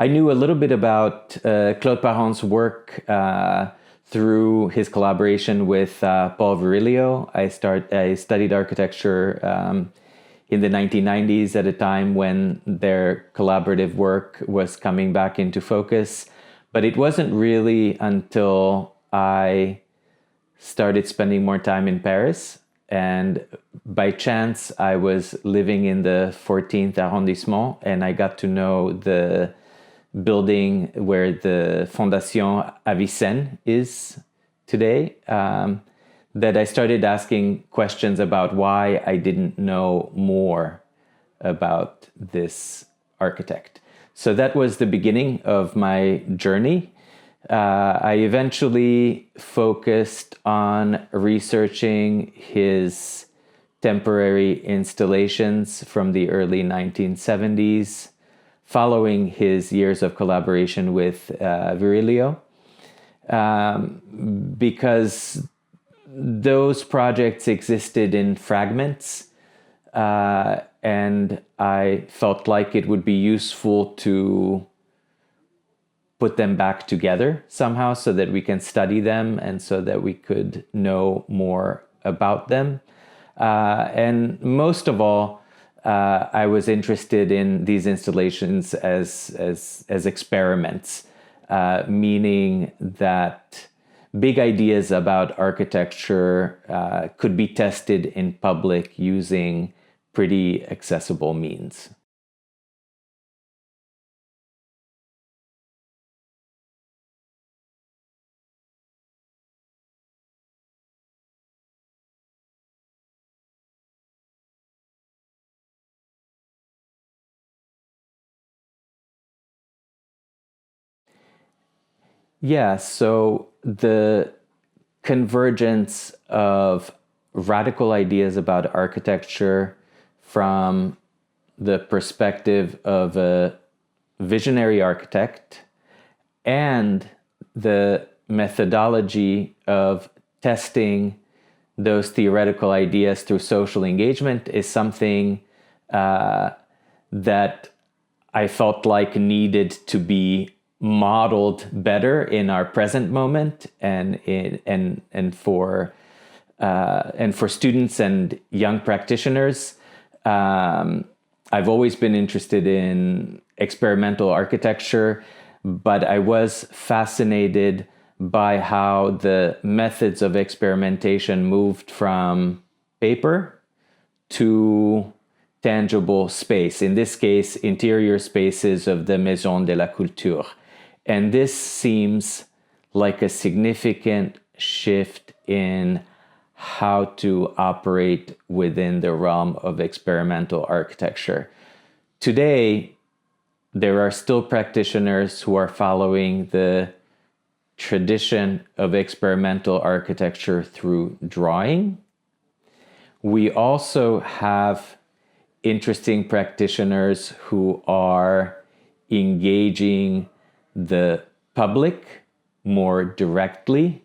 I knew a little bit about Claude Parent's work through his collaboration with Paul Virilio. I studied architecture in the 1990s at a time when their collaborative work was coming back into focus. But it wasn't really until I started spending more time in Paris. And by chance, I was living in the 14th arrondissement, and I got to know the building where the Fondation Avicenne is today, that I started asking questions about why I didn't know more about this architect. So that was the beginning of my journey. I eventually focused on researching his temporary installations from the early 1970s, following his years of collaboration with Virilio, because those projects existed in fragments, and I felt like it would be useful to put them back together somehow so that we can study them and so that we could know more about them. And most of all, I was interested in these installations as experiments, meaning that big ideas about architecture could be tested in public using pretty accessible means. Yeah, so the convergence of radical ideas about architecture from the perspective of a visionary architect and the methodology of testing those theoretical ideas through social engagement is something that I felt like needed to be modeled better in our present moment, and for students and young practitioners. I've always been interested in experimental architecture, but I was fascinated by how the methods of experimentation moved from paper to tangible space, in this case, interior spaces of the Maison de la Culture. And this seems like a significant shift in how to operate within the realm of experimental architecture. Today, there are still practitioners who are following the tradition of experimental architecture through drawing. We also have interesting practitioners who are engaging the public more directly,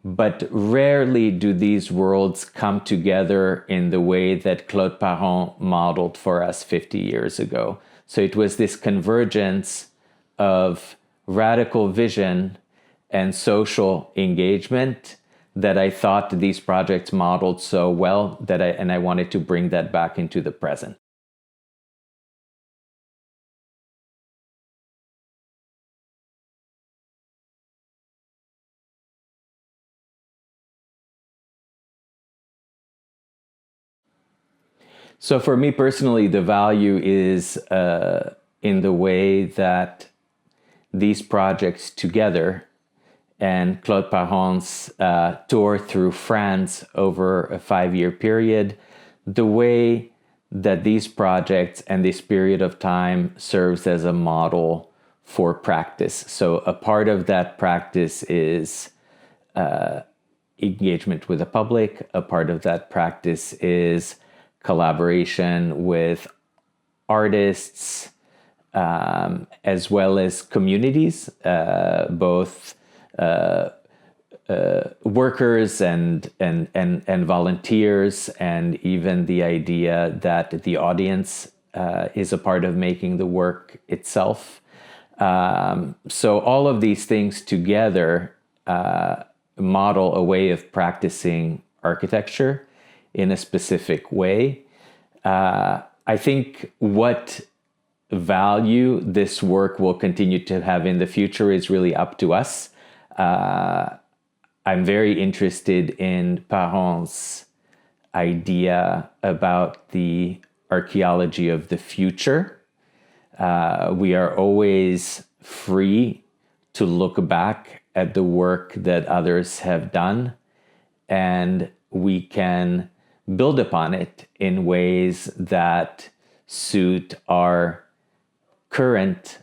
but rarely do these worlds come together in the way that Claude Parent modeled for us 50 years ago. So it was this convergence of radical vision and social engagement that I thought these projects modeled so well that I wanted to bring that back into the present. So for me personally, the value is in the way that these projects together and Claude Parent's tour through France over a 5-year period, the way that these projects and this period of time serves as a model for practice. So a part of that practice is engagement with the public. A part of that practice is collaboration with artists, as well as communities, both workers and volunteers, and even the idea that the audience is a part of making the work itself. So all of these things together model a way of practicing architecture in a specific way. I think what value this work will continue to have in the future is really up to us. I'm very interested in Parent's idea about the archaeology of the future. We are always free to look back at the work that others have done, and we can build upon it in ways that suit our current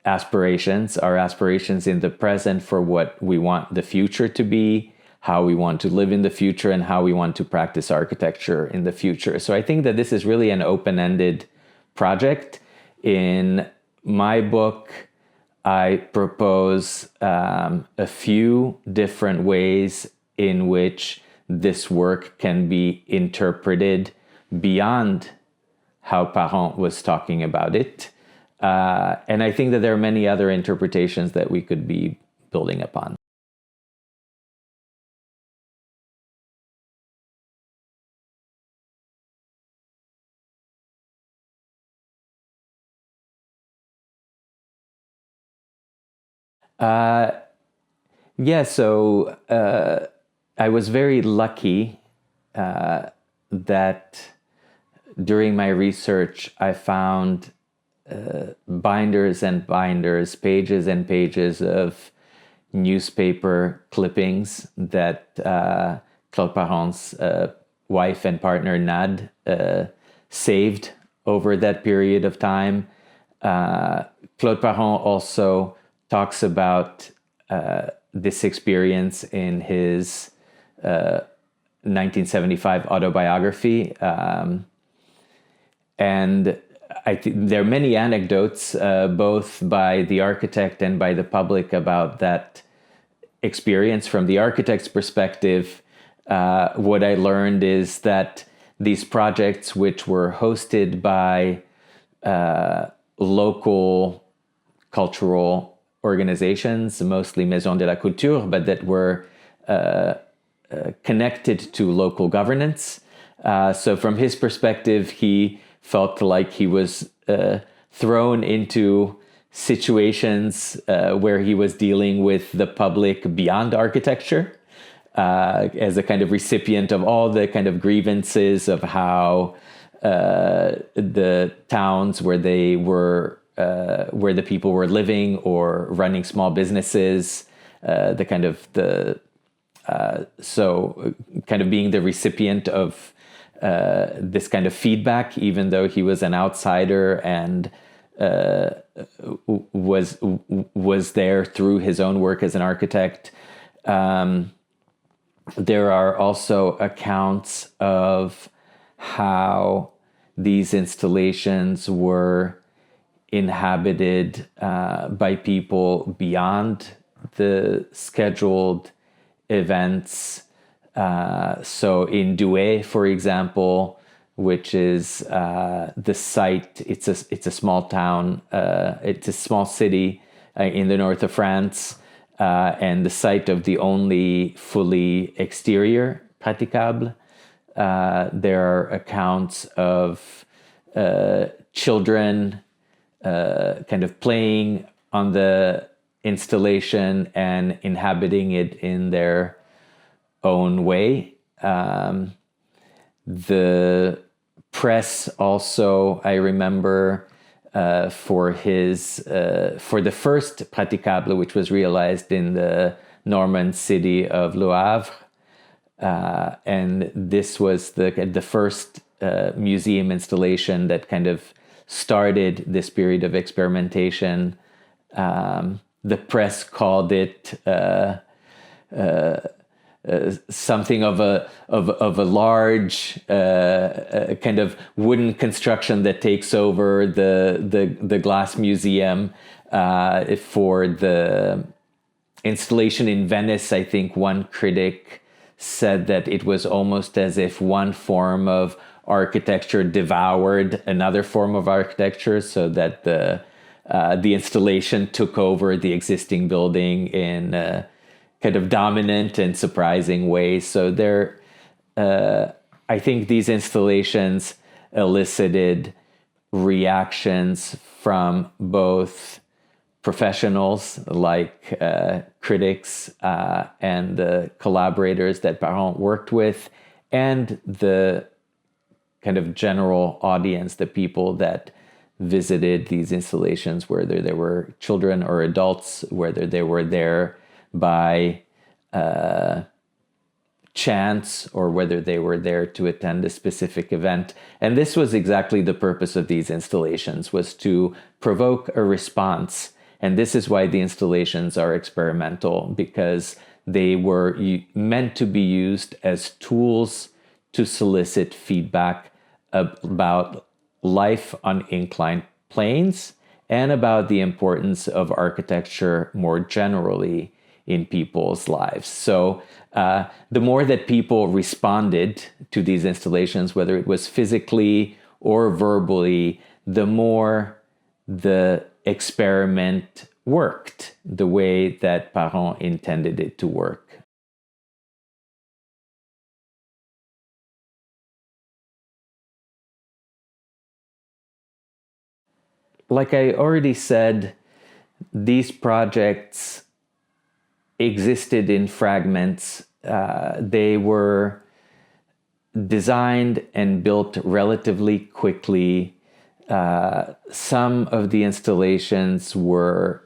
aspirations, our aspirations in the present for what we want the future to be, how we want to live in the future, and how we want to practice architecture in the future. So I think that this is really an open-ended project. In my book, I propose a few different ways in which this work can be interpreted beyond how Parent was talking about it. And I think that there are many other interpretations that we could be building upon. So I was very lucky that during my research I found binders and binders, pages and pages of newspaper clippings that Claude Parent's wife and partner Nad saved over that period of time. Claude Parent also talks about this experience in his 1975 autobiography. And I think there are many anecdotes, both by the architect and by the public, about that experience. From the architect's perspective, what I learned is that these projects, which were hosted by local cultural organizations, mostly Maisons de la Culture, but that were connected to local governance. So from his perspective, he felt like he was thrown into situations where he was dealing with the public beyond architecture, as a kind of recipient of all the kind of grievances of how the towns where they were, where the people were living or running small businesses, so kind of being the recipient of this kind of feedback, even though he was an outsider and was there through his own work as an architect. There are also accounts of how these installations were inhabited by people beyond the scheduled events. So in Douai, for example, which is the site, it's a small town, it's a small city in the north of France, and the site of the only fully exterior practicable. There are accounts of children kind of playing on the installation and inhabiting it in their own way. The press also, I remember, for the first praticable, which was realized in the Norman city of Le Havre, and this was the first museum installation that kind of started this period of experimentation. The press called it something of a large kind of wooden construction that takes over the glass museum. For the installation in Venice, I think one critic said that it was almost as if one form of architecture devoured another form of architecture, so that the the installation took over the existing building in kind of dominant and surprising ways. So I think these installations elicited reactions from both professionals like critics and the collaborators that Parent worked with, and the kind of general audience, the people that visited these installations, whether they were children or adults, whether they were there by chance or whether they were there to attend a specific event. And this was exactly the purpose of these installations, was to provoke a response. And this is why the installations are experimental, because they were meant to be used as tools to solicit feedback about life on inclined planes and about the importance of architecture more generally in people's lives. So the more that people responded to these installations, whether it was physically or verbally, the more the experiment worked the way that Parent intended it to work. Like I already said, these projects existed in fragments. They were designed and built relatively quickly. Some of the installations were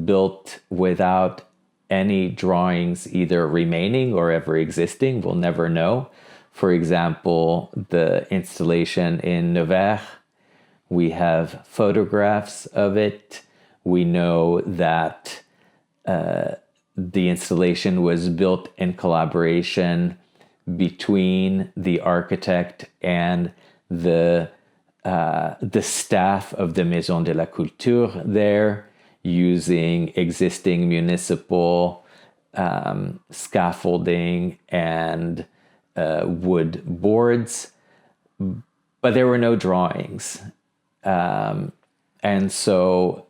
built without any drawings either remaining or ever existing. We'll never know. For example, the installation in Nevers, we have photographs of it. We know that the installation was built in collaboration between the architect and the staff of the Maison de la Culture there, using existing municipal scaffolding and wood boards, but there were no drawings. And so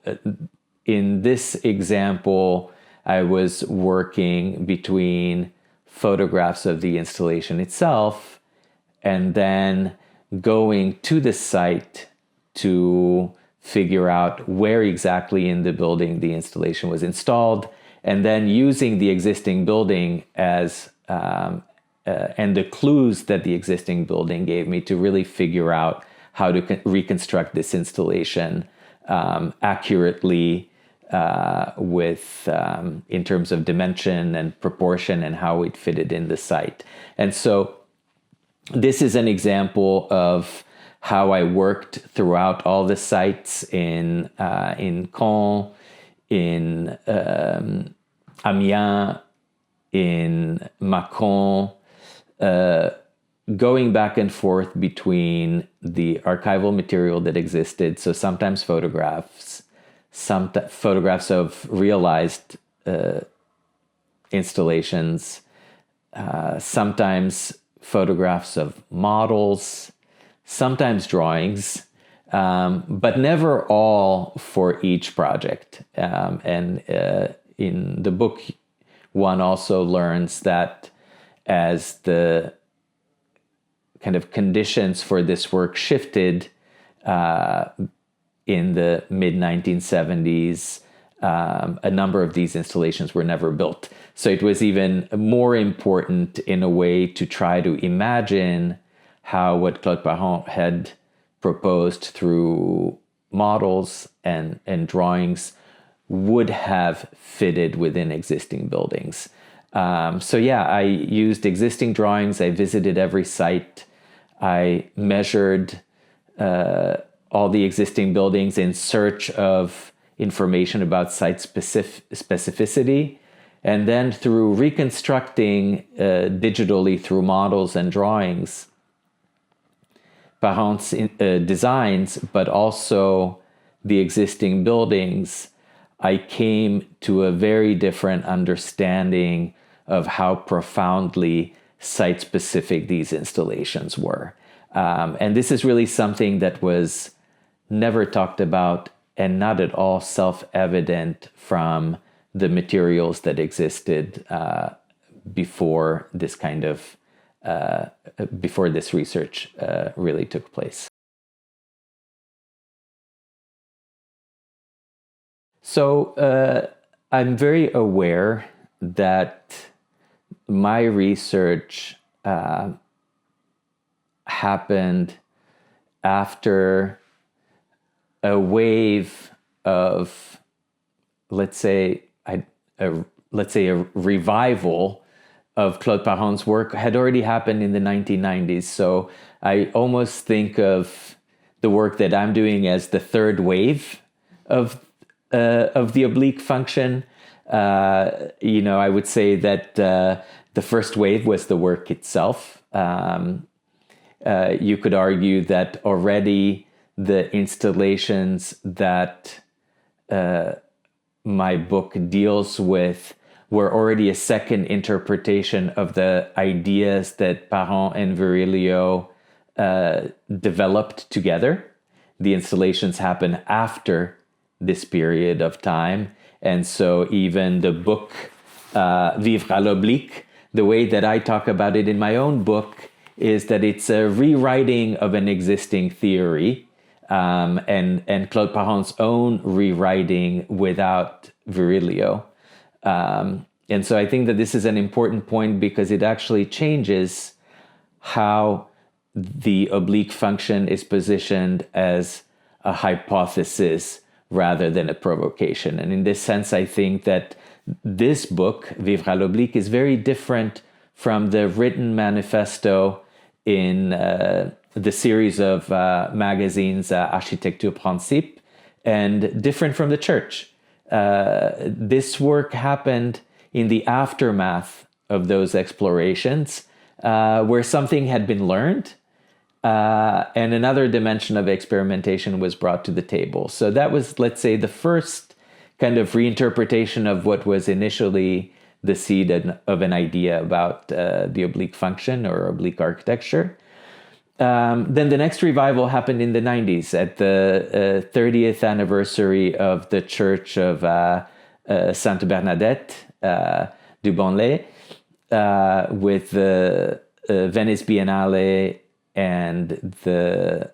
in this example, I was working between photographs of the installation itself and then going to the site to figure out where exactly in the building the installation was installed, and then using the existing building as and the clues that the existing building gave me to really figure out how to reconstruct this installation accurately with in terms of dimension and proportion and how it fitted in the site. And so this is an example of how I worked throughout all the sites in Caen, in Amiens, in Mâcon, going back and forth between the archival material that existed, so sometimes photographs, some photographs of realized installations, sometimes photographs of models, sometimes drawings, but never all for each project. And in the book, one also learns that as the kind of conditions for this work shifted in the mid-1970s, a number of these installations were never built. So it was even more important in a way to try to imagine how what Claude Parent had proposed through models and drawings would have fitted within existing buildings. So yeah, I used existing drawings. I visited every site. I measured all the existing buildings in search of information about site specificity. And then through reconstructing digitally through models and drawings, Parent's designs, but also the existing buildings, I came to a very different understanding of how profoundly site-specific these installations were. And this is really something that was never talked about and not at all self-evident from the materials that existed before this kind of before this research really took place. So I'm very aware that my research happened after a wave of, let's say a revival of Claude Parent's work had already happened in the 1990s. So I almost think of the work that I'm doing as the third wave of the oblique function. I would say that the first wave was the work itself. You could argue that already the installations that my book deals with were already a second interpretation of the ideas that Parent and Virilio developed together. The installations happen after this period of time. And so even the book, Vivre à l'oblique, the way that I talk about it in my own book is that it's a rewriting of an existing theory, and Claude Parent's own rewriting without Virilio. And so I think that this is an important point because it actually changes how the oblique function is positioned as a hypothesis rather than a provocation. And in this sense, I think that this book, Vivre à l'oblique, is very different from the written manifesto in the series of magazines, Architecture Principe, and different from the church. This work happened in the aftermath of those explorations, where something had been learned, and another dimension of experimentation was brought to the table. So that was, let's say, the first kind of reinterpretation of what was initially the seed of an idea about the oblique function or oblique architecture. Then the next revival happened in the 90s at the 30th anniversary of the Church of Sainte Bernadette du Bonlay, with the Venice Biennale and the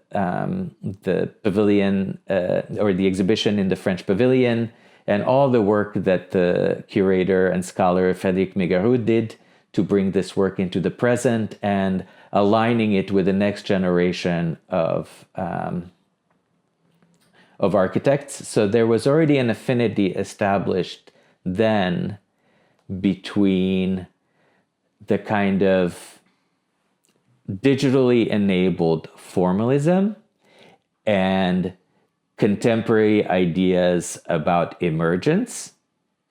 pavilion or the exhibition in the French Pavilion, and all the work that the curator and scholar Frédéric Mégarou did to bring this work into the present and aligning it with the next generation of architects. So there was already an affinity established then between the kind of digitally enabled formalism and contemporary ideas about emergence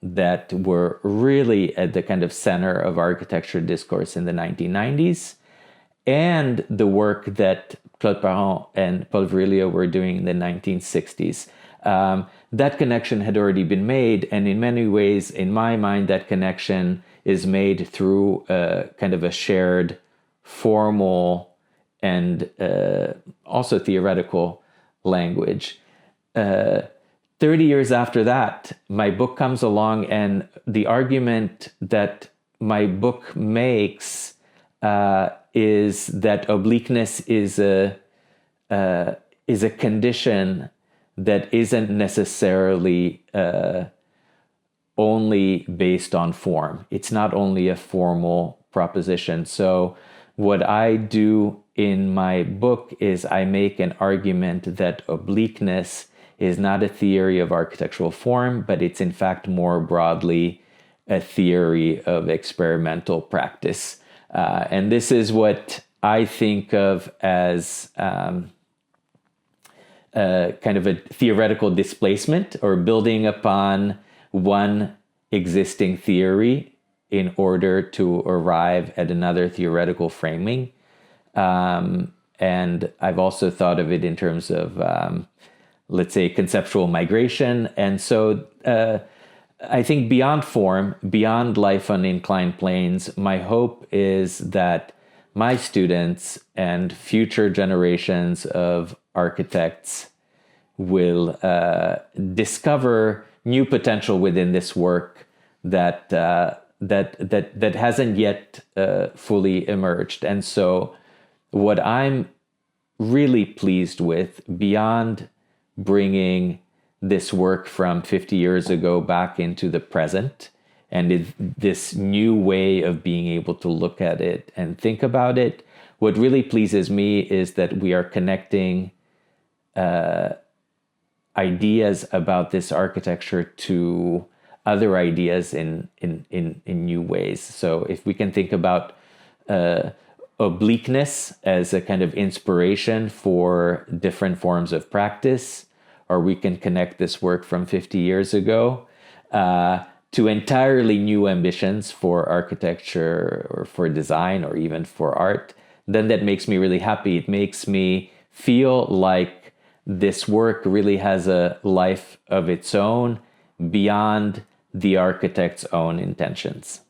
that were really at the kind of center of architecture discourse in the 1990s, and the work that Claude Parent and Paul Virilio were doing in the 1960s. That connection had already been made, and in many ways, in my mind, that connection is made through kind of a shared formal and also theoretical language. 30 years after that, my book comes along, and the argument that my book makes is that obliqueness is a condition that isn't necessarily only based on form. It's not only a formal proposition. So what I do in my book is I make an argument that obliqueness is not a theory of architectural form, but it's in fact more broadly a theory of experimental practice. And this is what I think of as kind of a theoretical displacement, or building upon one existing theory in order to arrive at another theoretical framing. And I've also thought of it in terms of, let's say, conceptual migration. And so I think beyond form, beyond life on inclined planes, my hope is that my students and future generations of architects will discover new potential within this work that hasn't yet fully emerged. And so what I'm really pleased with, beyond bringing this work from 50 years ago back into the present, and this new way of being able to look at it and think about it, what really pleases me is that we are connecting ideas about this architecture to other ideas in new ways. So if we can think about obliqueness as a kind of inspiration for different forms of practice, or we can connect this work from 50 years ago to entirely new ambitions for architecture or for design or even for art, then that makes me really happy. It makes me feel like this work really has a life of its own beyond the architect's own intentions.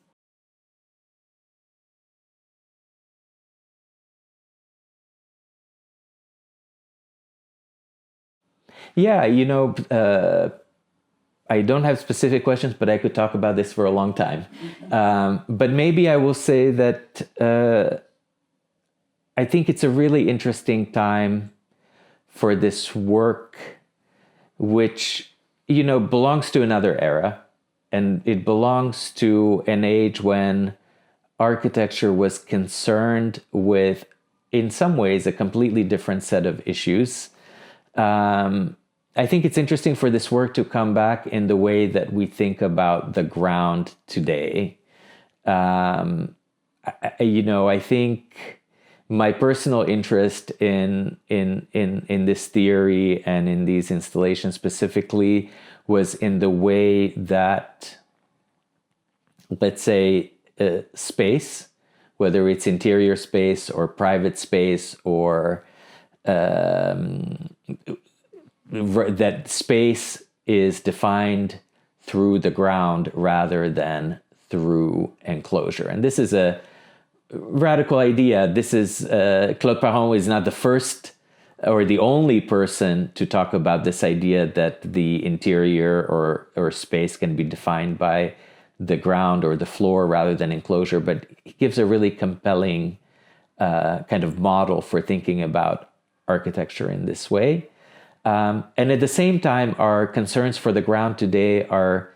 Yeah, I don't have specific questions, but I could talk about this for a long time. But maybe I will say that I think it's a really interesting time for this work, which, belongs to another era. And it belongs to an age when architecture was concerned with, in some ways, a completely different set of issues. I think it's interesting for this work to come back in the way that we think about the ground today. I think my personal interest in this theory and in these installations specifically was in the way that, let's say, space, whether it's interior space or private space, or that space is defined through the ground rather than through enclosure. And this is a radical idea. This is Claude Parent is not the first or the only person to talk about this idea that the interior or space can be defined by the ground or the floor rather than enclosure, but he gives a really compelling kind of model for thinking about architecture in this way. And at the same time, our concerns for the ground today are,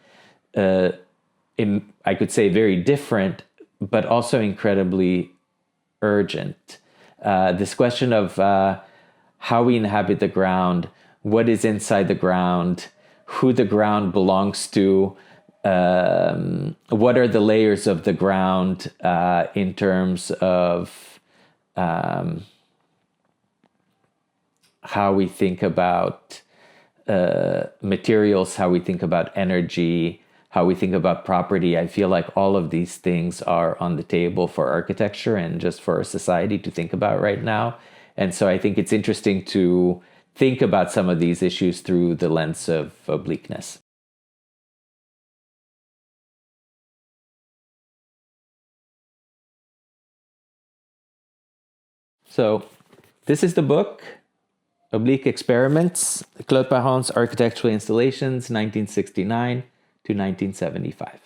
I could say, very different, but also incredibly urgent. This question of how we inhabit the ground, what is inside the ground, who the ground belongs to, what are the layers of the ground in terms of how we think about materials, how we think about energy, how we think about property. I feel like all of these things are on the table for architecture and just for our society to think about right now. And so I think it's interesting to think about some of these issues through the lens of obliqueness. So this is the book, Oblique Experiments, Claude Parent's Architectural Installations, 1969 to 1975.